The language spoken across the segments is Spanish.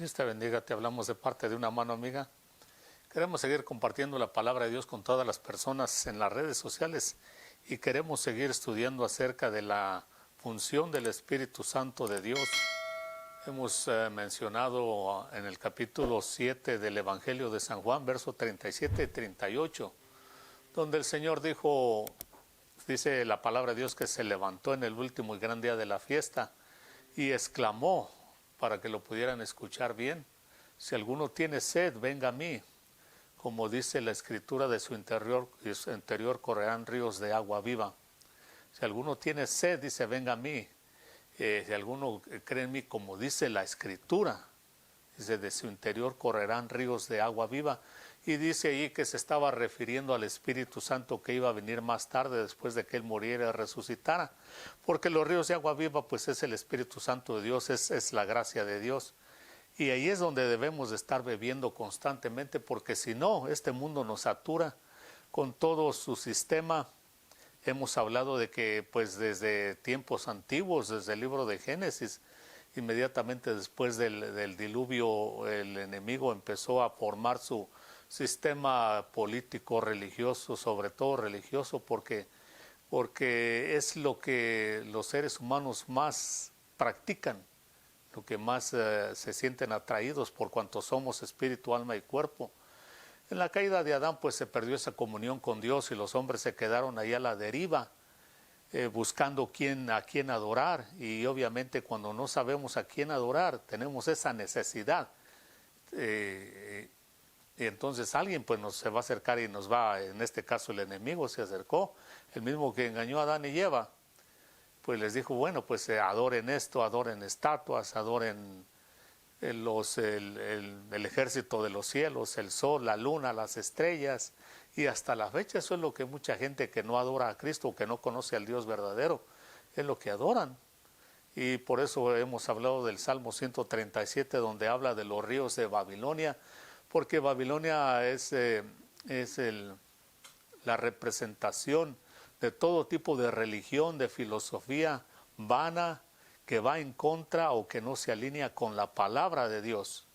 Dios te bendiga, te hablamos de parte de una mano amiga. Queremos seguir compartiendo la palabra de Dios con todas las personas en las redes sociales y queremos seguir estudiando acerca de la función del Espíritu Santo de Dios. Hemos mencionado en el capítulo 7 del Evangelio de San Juan, versos 37 y 38, donde el Señor dijo, dice la palabra de Dios, que se levantó en el último y gran día de la fiesta y exclamó, para que lo pudieran escuchar bien: si alguno tiene sed, venga a mí. Como dice la Escritura, de su interior correrán ríos de agua viva. Si alguno tiene sed, dice, venga a mí. Si alguno cree en mí, como dice la Escritura, dice, de su interior correrán ríos de agua viva. Y dice ahí que se estaba refiriendo al Espíritu Santo que iba a venir más tarde, después de que Él muriera y resucitara. Porque los ríos de agua viva, pues es el Espíritu Santo de Dios, es la gracia de Dios. Y ahí es donde debemos de estar bebiendo constantemente, porque si no, este mundo nos satura con todo su sistema. Hemos hablado de que pues desde tiempos antiguos, desde el libro de Génesis, inmediatamente después del diluvio, el enemigo empezó a formar su sistema político, religioso, sobre todo religioso, porque es lo que los seres humanos más practican, lo que más se sienten atraídos, por cuanto somos espíritu, alma y cuerpo. En la caída de Adán pues se perdió esa comunión con Dios y los hombres se quedaron ahí a la deriva, buscando a quién adorar, y obviamente cuando no sabemos a quién adorar tenemos esa necesidad, y entonces alguien pues se va a acercar y nos va, en este caso el enemigo se acercó, el mismo que engañó a Adán y Eva, pues les dijo, bueno, pues adoren esto, adoren estatuas, adoren el ejército de los cielos, el sol, la luna, las estrellas, y hasta la fecha eso es lo que mucha gente que no adora a Cristo, que no conoce al Dios verdadero, es lo que adoran. Y por eso hemos hablado del Salmo 137, donde habla de los ríos de Babilonia, porque Babilonia es la representación de todo tipo de religión, de filosofía vana, que va en contra o que no se alinea con la palabra de Dios.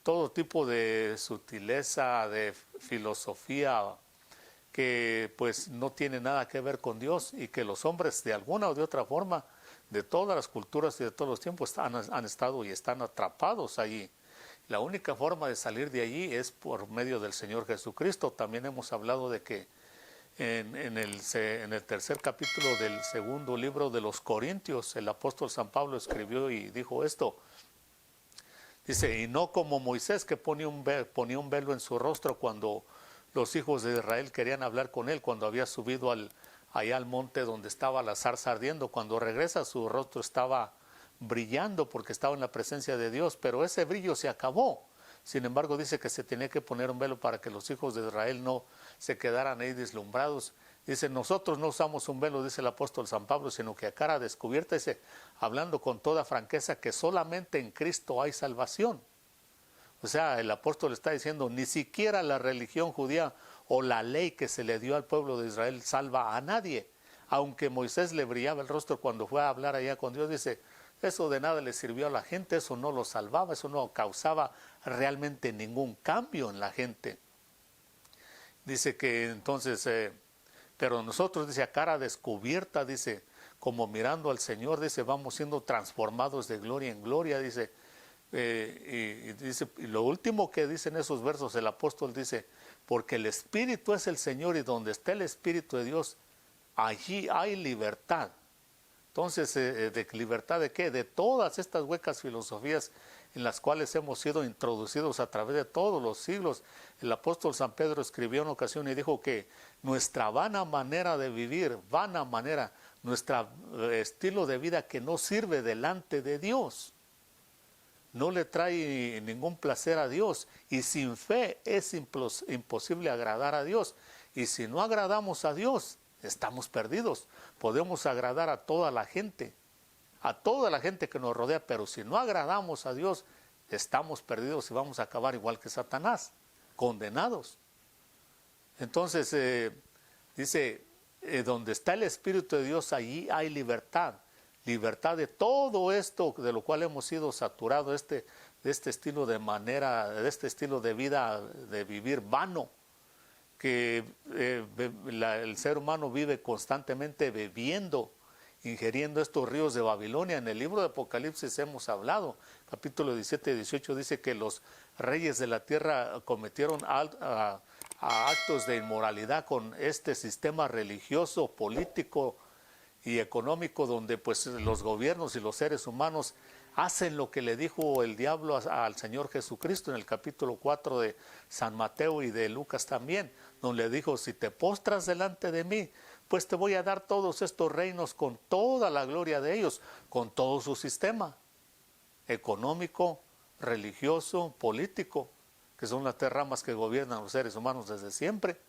Todo tipo de sutileza, de filosofía que pues no tiene nada que ver con Dios, y que los hombres de alguna o de otra forma, de todas las culturas y de todos los tiempos, han estado y están atrapados allí. La única forma de salir de allí es por medio del Señor Jesucristo. También hemos hablado de que en el tercer capítulo del segundo libro de los Corintios, el apóstol San Pablo escribió y dijo esto. Dice, y no como Moisés, que ponía un velo en su rostro cuando los hijos de Israel querían hablar con él, cuando había subido allá al monte donde estaba la zarza ardiendo. Cuando regresa, su rostro estaba brillando porque estaba en la presencia de Dios, pero ese brillo se acabó. Sin embargo, dice que se tenía que poner un velo para que los hijos de Israel no se quedaran ahí deslumbrados. Dice, nosotros no usamos un velo, dice el apóstol San Pablo, sino que a cara descubierta, dice, hablando con toda franqueza, que solamente en Cristo hay salvación. O sea, el apóstol está diciendo, ni siquiera la religión judía o la ley que se le dio al pueblo de Israel salva a nadie. Aunque Moisés le brillaba el rostro cuando fue a hablar allá con Dios, dice, eso de nada le sirvió a la gente, eso no lo salvaba, eso no causaba realmente ningún cambio en la gente. Dice que entonces, pero nosotros, dice, a cara descubierta, dice, como mirando al Señor, dice, vamos siendo transformados de gloria en gloria, dice, y lo último que dicen esos versos, el apóstol dice, porque el Espíritu es el Señor, y donde está el Espíritu de Dios, allí hay libertad. Entonces, ¿de libertad de qué? De todas estas huecas filosofías en las cuales hemos sido introducidos a través de todos los siglos. El apóstol San Pedro escribió en una ocasión y dijo que nuestra vana manera de vivir, vana manera, nuestro estilo de vida que no sirve delante de Dios, no le trae ningún placer a Dios, y sin fe es imposible agradar a Dios. Y si no agradamos a Dios, estamos perdidos. Podemos agradar a toda la gente que nos rodea, pero si no agradamos a Dios, estamos perdidos y vamos a acabar igual que Satanás, condenados. Entonces, dice, donde está el Espíritu de Dios, allí hay libertad. Libertad de todo esto de lo cual hemos sido saturados, de este estilo de vida, de vivir vano, que el ser humano vive constantemente bebiendo, ingiriendo estos ríos de Babilonia. En el libro de Apocalipsis hemos hablado, capítulo 17 y 18 dice que los reyes de la tierra cometieron a actos de inmoralidad con este sistema religioso, político y económico, donde pues los gobiernos y los seres humanos hacen lo que le dijo el diablo al Señor Jesucristo en el capítulo 4 de San Mateo y de Lucas también, donde le dijo: si te postras delante de mí, pues te voy a dar todos estos reinos con toda la gloria de ellos, con todo su sistema económico, religioso, político, que son las tres ramas que gobiernan los seres humanos desde siempre.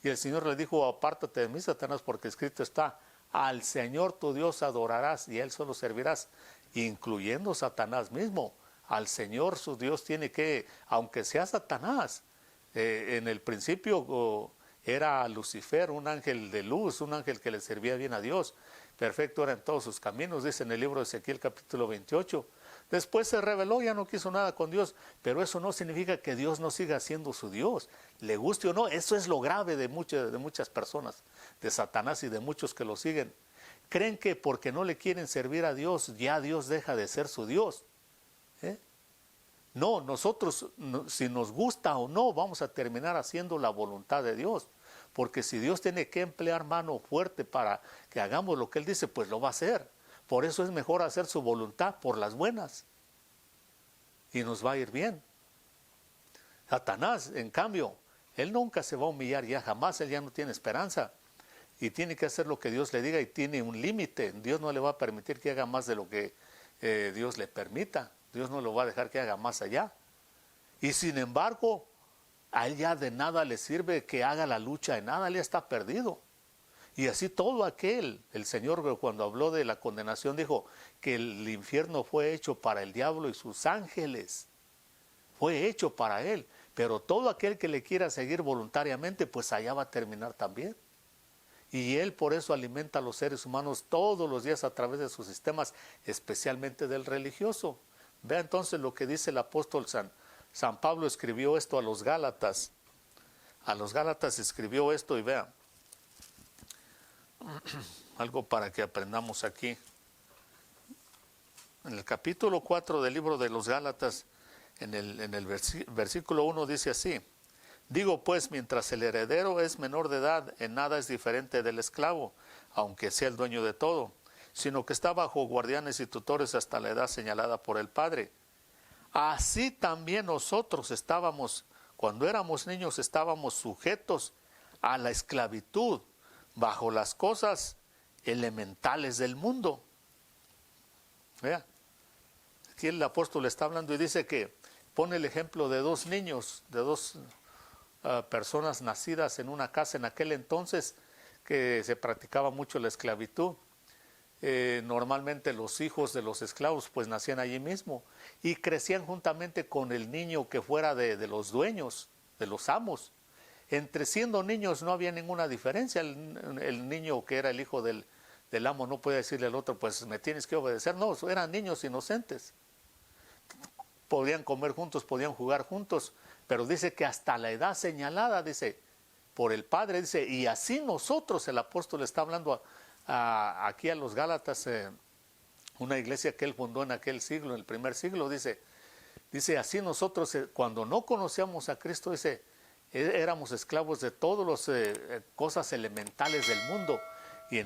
Y el Señor le dijo: apártate de mí, Satanás, porque escrito está: al Señor tu Dios adorarás y a Él solo servirás, incluyendo Satanás mismo. Al Señor su Dios tiene que, aunque sea Satanás, en el principio era Lucifer, un ángel de luz, un ángel que le servía bien a Dios, perfecto era en todos sus caminos, dice en el libro de Ezequiel capítulo 28. Después se rebeló, ya no quiso nada con Dios, pero eso no significa que Dios no siga siendo su Dios, le guste o no. Eso es lo grave de muchas personas, de Satanás y de muchos que lo siguen. Creen que porque no le quieren servir a Dios, ya Dios deja de ser su Dios. No, nosotros, si nos gusta o no, vamos a terminar haciendo la voluntad de Dios. Porque si Dios tiene que emplear mano fuerte para que hagamos lo que Él dice, pues lo va a hacer. Por eso es mejor hacer su voluntad por las buenas. Y nos va a ir bien. Satanás, en cambio, él nunca se va a humillar ya, jamás. Él ya no tiene esperanza. Y tiene que hacer lo que Dios le diga y tiene un límite. Dios no le va a permitir que haga más de lo que Dios le permita. Dios no lo va a dejar que haga más allá. Y sin embargo, a él ya de nada le sirve que haga la lucha, de nada, él ya está perdido. Y así todo aquel, el Señor cuando habló de la condenación dijo que el infierno fue hecho para el diablo y sus ángeles. Fue hecho para él. Pero todo aquel que le quiera seguir voluntariamente, pues allá va a terminar también. Y él por eso alimenta a los seres humanos todos los días a través de sus sistemas, especialmente del religioso. Vea entonces lo que dice el apóstol San Pablo, escribió esto a los Gálatas. A los Gálatas escribió esto y vea, algo para que aprendamos aquí. En el capítulo 4 del libro de los Gálatas, en el versículo 1 dice así: digo pues, mientras el heredero es menor de edad, en nada es diferente del esclavo, aunque sea el dueño de todo, sino que está bajo guardianes y tutores hasta la edad señalada por el Padre. Así también nosotros cuando éramos niños, estábamos sujetos a la esclavitud, bajo las cosas elementales del mundo. Vea, aquí el apóstol está hablando y dice que pone el ejemplo de dos niños, de dos personas nacidas en una casa en aquel entonces que se practicaba mucho la esclavitud. Normalmente los hijos de los esclavos pues nacían allí mismo y crecían juntamente con el niño que fuera de los dueños, de los amos. Entre siendo niños no había ninguna diferencia. El niño que era el hijo del amo no podía decirle al otro, pues me tienes que obedecer. No, eran niños inocentes. Podían comer juntos, podían jugar juntos, pero dice que hasta la edad señalada, dice, por el Padre, dice, y así nosotros, el apóstol está hablando aquí a los Gálatas, una iglesia que él fundó en aquel siglo, en el primer siglo, dice así nosotros, cuando no conocíamos a Cristo, dice, éramos esclavos de todas las cosas elementales del mundo. Y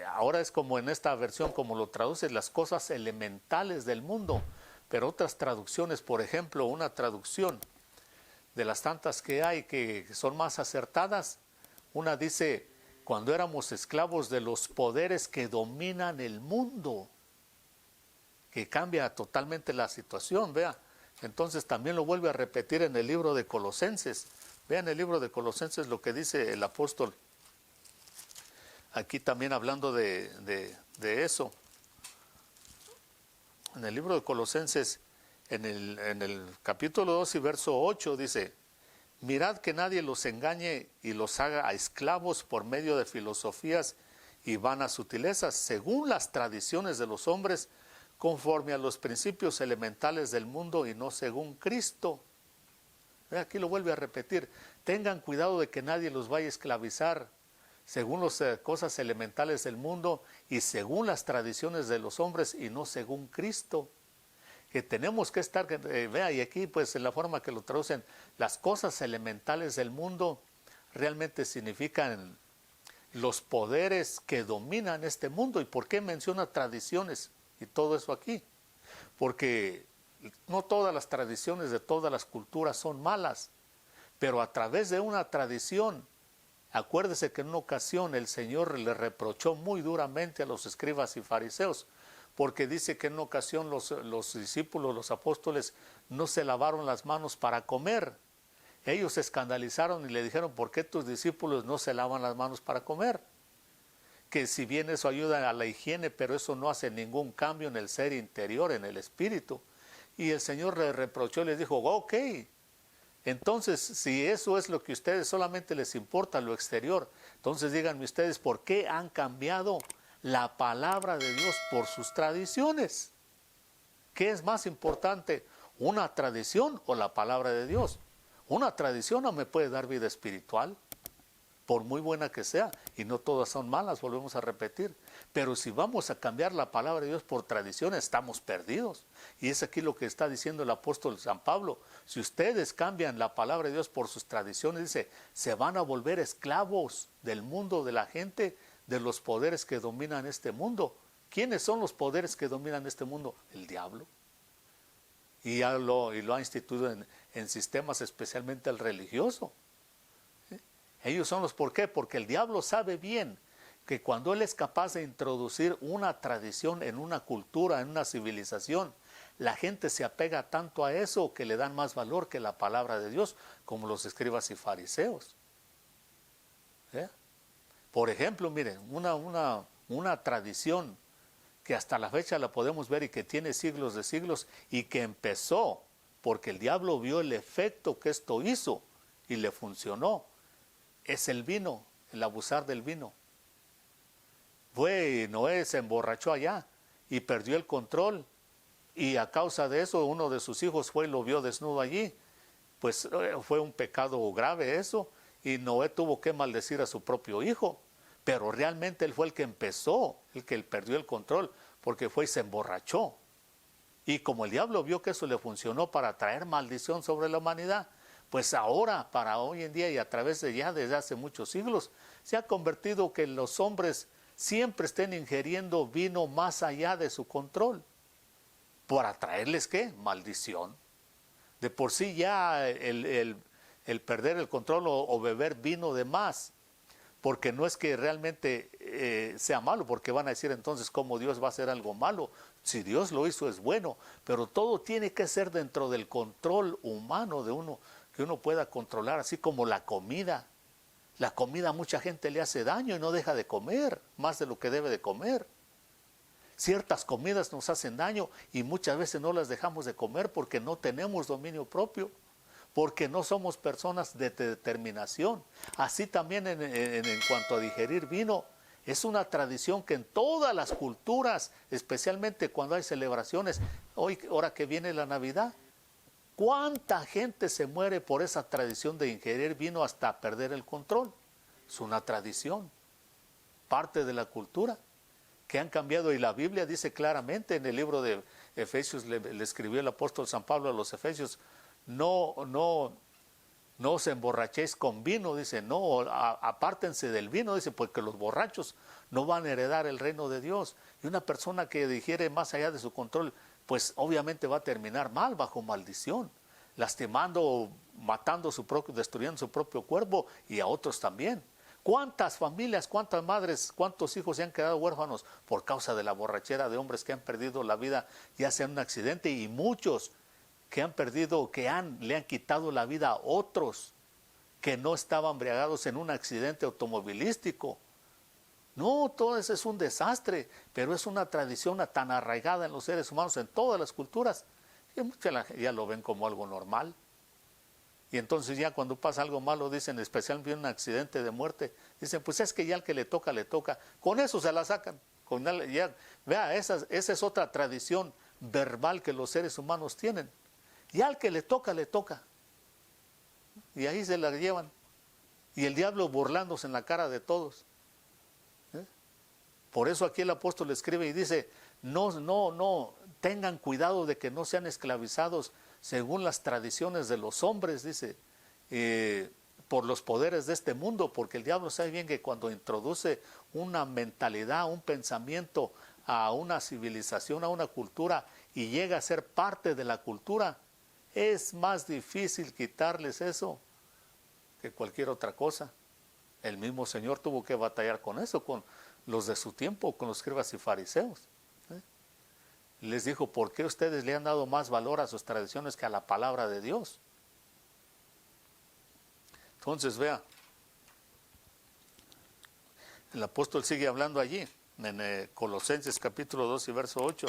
ahora es como en esta versión, como lo traduce, las cosas elementales del mundo. Pero otras traducciones, por ejemplo, una traducción de las tantas que hay que son más acertadas, una dice, cuando éramos esclavos de los poderes que dominan el mundo, que cambia totalmente la situación, vea. Entonces también lo vuelve a repetir en el libro de Colosenses. Vean el libro de Colosenses lo que dice el apóstol. Aquí también hablando de eso. En el libro de Colosenses, en el capítulo 2 y verso 8 dice, mirad que nadie los engañe y los haga a esclavos por medio de filosofías y vanas sutilezas, según las tradiciones de los hombres, conforme a los principios elementales del mundo y no según Cristo. Aquí lo vuelve a repetir. Tengan cuidado de que nadie los vaya a esclavizar según las cosas elementales del mundo y según las tradiciones de los hombres y no según Cristo. Que tenemos que estar, vea, y aquí pues en la forma que lo traducen, las cosas elementales del mundo realmente significan los poderes que dominan este mundo. ¿Y por qué menciona tradiciones y todo eso aquí? Porque no todas las tradiciones de todas las culturas son malas, pero a través de una tradición, acuérdese que en una ocasión el Señor le reprochó muy duramente a los escribas y fariseos, porque dice que en una ocasión los discípulos, los apóstoles, no se lavaron las manos para comer. Ellos se escandalizaron y le dijeron, ¿por qué tus discípulos no se lavan las manos para comer? Que si bien eso ayuda a la higiene, pero eso no hace ningún cambio en el ser interior, en el espíritu. Y el Señor le reprochó y les dijo, ok, entonces si eso es lo que a ustedes solamente les importa, lo exterior, entonces díganme ustedes, ¿por qué han cambiado la palabra de Dios por sus tradiciones? ¿Qué es más importante, una tradición o la palabra de Dios? Una tradición no me puede dar vida espiritual, por muy buena que sea, y no todas son malas, volvemos a repetir. Pero si vamos a cambiar la palabra de Dios por tradición, estamos perdidos. Y es aquí lo que está diciendo el apóstol San Pablo. Si ustedes cambian la palabra de Dios por sus tradiciones, dice, se van a volver esclavos del mundo, de la gente, de los poderes que dominan este mundo. ¿Quiénes son los poderes que dominan este mundo? El diablo. Y lo ha instituido en sistemas, especialmente el religioso. Ellos son los ¿por qué? Porque el diablo sabe bien que cuando él es capaz de introducir una tradición en una cultura, en una civilización, la gente se apega tanto a eso que le dan más valor que la palabra de Dios, como los escribas y fariseos. Por ejemplo, miren, una tradición que hasta la fecha la podemos ver y que tiene siglos de siglos y que empezó porque el diablo vio el efecto que esto hizo y le funcionó, es el vino, el abusar del vino. Noé se emborrachó allá y perdió el control, y a causa de eso uno de sus hijos fue y lo vio desnudo allí. Pues fue un pecado grave eso, y Noé tuvo que maldecir a su propio hijo, pero realmente él fue el que empezó, el que perdió el control, porque fue y se emborrachó. Y como el diablo vio que eso le funcionó para traer maldición sobre la humanidad, pues ahora, para hoy en día y a través de ya desde hace muchos siglos, se ha convertido que los hombres siempre estén ingiriendo vino más allá de su control, para traerles ¿qué? Maldición. De por sí ya el perder el control o beber vino de más, porque no es que realmente sea malo, porque van a decir entonces cómo Dios va a hacer algo malo. Si Dios lo hizo es bueno, pero todo tiene que ser dentro del control humano de uno, que uno pueda controlar, así como la comida. La comida a mucha gente le hace daño y no deja de comer, más de lo que debe de comer. Ciertas comidas nos hacen daño y muchas veces no las dejamos de comer porque no tenemos dominio propio, porque no somos personas de determinación. Así también en cuanto a digerir vino, es una tradición que en todas las culturas, especialmente cuando hay celebraciones, hoy, ahora que viene la Navidad, ¿cuánta gente se muere por esa tradición de ingerir vino hasta perder el control? Es una tradición, parte de la cultura, que han cambiado. Y la Biblia dice claramente en el libro de Efesios, le escribió el apóstol San Pablo a los Efesios, no os emborrachéis con vino, dice, no, apártense del vino, dice, porque los borrachos no van a heredar el reino de Dios. Y una persona que digiere más allá de su control, pues obviamente va a terminar mal, bajo maldición, lastimando, matando destruyendo su propio cuerpo y a otros también. ¿Cuántas familias, cuántas madres, cuántos hijos se han quedado huérfanos por causa de la borrachera de hombres que han perdido la vida, ya sea en un accidente, y muchos que han perdido, le han quitado la vida a otros que no estaban embriagados en un accidente automovilístico? No, todo eso es un desastre, pero es una tradición tan arraigada en los seres humanos, en todas las culturas, que muchos ya lo ven como algo normal. Y entonces ya cuando pasa algo malo, dicen, especialmente un accidente de muerte, dicen, pues es que ya al que le toca, con eso se la sacan. Vea, esa es otra tradición verbal que los seres humanos tienen. Y al que le toca, le toca. Y ahí se la llevan. Y el diablo burlándose en la cara de todos. Por eso aquí el apóstol escribe y dice, no, tengan cuidado de que no sean esclavizados según las tradiciones de los hombres, dice, por los poderes de este mundo, porque el diablo sabe bien que cuando introduce una mentalidad, un pensamiento a una civilización, a una cultura, y llega a ser parte de la cultura, es más difícil quitarles eso que cualquier otra cosa. El mismo Señor tuvo que batallar con eso, con los de su tiempo, con los escribas y fariseos. Les dijo, ¿por qué ustedes le han dado más valor a sus tradiciones que a la palabra de Dios? Entonces, vea, el apóstol sigue hablando allí, en Colosenses capítulo 2 y verso 8.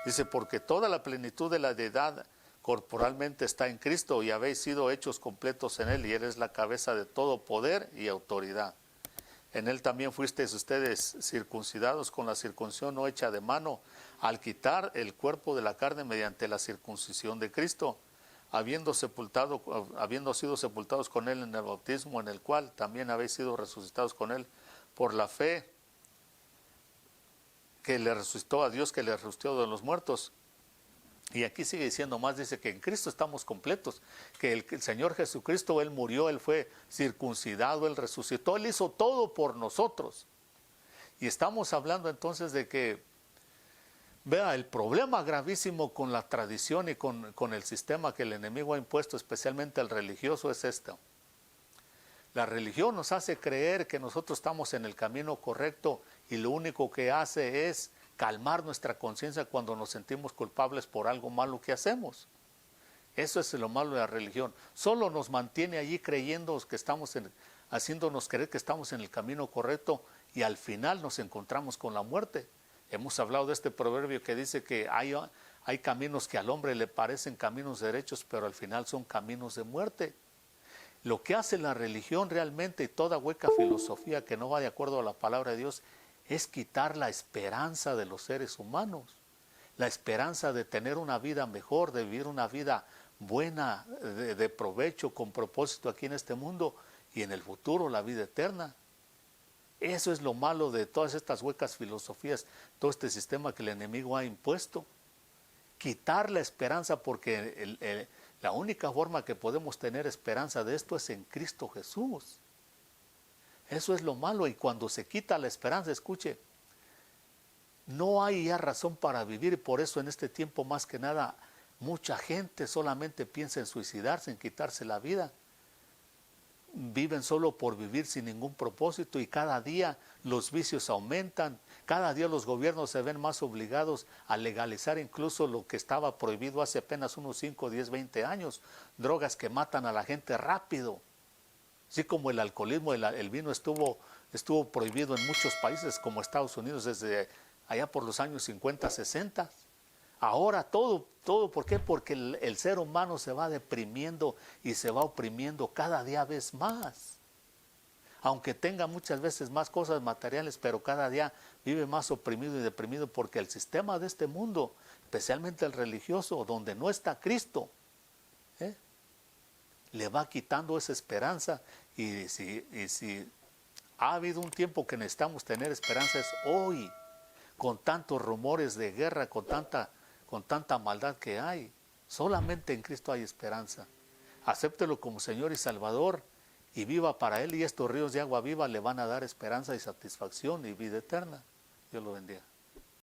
Dice, porque toda la plenitud de la deidad corporalmente está en Cristo y habéis sido hechos completos en Él y Él es la cabeza de todo poder y autoridad. En Él también fuisteis ustedes circuncidados con la circuncisión no hecha de mano, al quitar el cuerpo de la carne mediante la circuncisión de Cristo, habiendo sido sepultados con Él en el bautismo, en el cual también habéis sido resucitados con Él por la fe que le resucitó a Dios, que le resucitó de los muertos. Y aquí sigue diciendo más, dice que en Cristo estamos completos, que el Señor Jesucristo, Él murió, Él fue circuncidado, Él resucitó, Él hizo todo por nosotros. Y estamos hablando entonces de que, vea, el problema gravísimo con la tradición y con el sistema que el enemigo ha impuesto, especialmente el religioso, es esto. La religión nos hace creer que nosotros estamos en el camino correcto y lo único que hace es calmar nuestra conciencia cuando nos sentimos culpables por algo malo que hacemos. Eso es lo malo de la religión. Solo nos mantiene allí creyendo que haciéndonos creer que estamos en el camino correcto y al final nos encontramos con la muerte. Hemos hablado de este proverbio que dice que hay caminos que al hombre le parecen caminos derechos, pero al final son caminos de muerte. Lo que hace la religión realmente y toda hueca filosofía que no va de acuerdo a la palabra de Dios es quitar la esperanza de los seres humanos, la esperanza de tener una vida mejor, de vivir una vida buena, de provecho, con propósito aquí en este mundo y en el futuro la vida eterna. Eso es lo malo de todas estas huecas filosofías, todo este sistema que el enemigo ha impuesto. Quitar la esperanza, porque la única forma que podemos tener esperanza de esto es en Cristo Jesús. Eso es lo malo, y cuando se quita la esperanza, escuche, no hay ya razón para vivir, y por eso en este tiempo más que nada mucha gente solamente piensa en suicidarse, en quitarse la vida. Viven solo por vivir sin ningún propósito y cada día los vicios aumentan, cada día los gobiernos se ven más obligados a legalizar incluso lo que estaba prohibido hace apenas unos 5, 10, 20 años, drogas que matan a la gente rápido. Así como el alcoholismo, el vino estuvo prohibido en muchos países como Estados Unidos desde allá por los años 50, 60. Ahora todo, ¿por qué? Porque el ser humano se va deprimiendo y se va oprimiendo cada día vez más. Aunque tenga muchas veces más cosas materiales, pero cada día vive más oprimido y deprimido porque el sistema de este mundo, especialmente el religioso, donde no está Cristo, le va quitando esa esperanza. Y si ha habido un tiempo que necesitamos tener esperanza es hoy, con tantos rumores de guerra, con tanta maldad que hay. Solamente en Cristo hay esperanza. Acéptelo como Señor y Salvador y viva para Él, y estos ríos de agua viva le van a dar esperanza y satisfacción y vida eterna. Dios lo bendiga.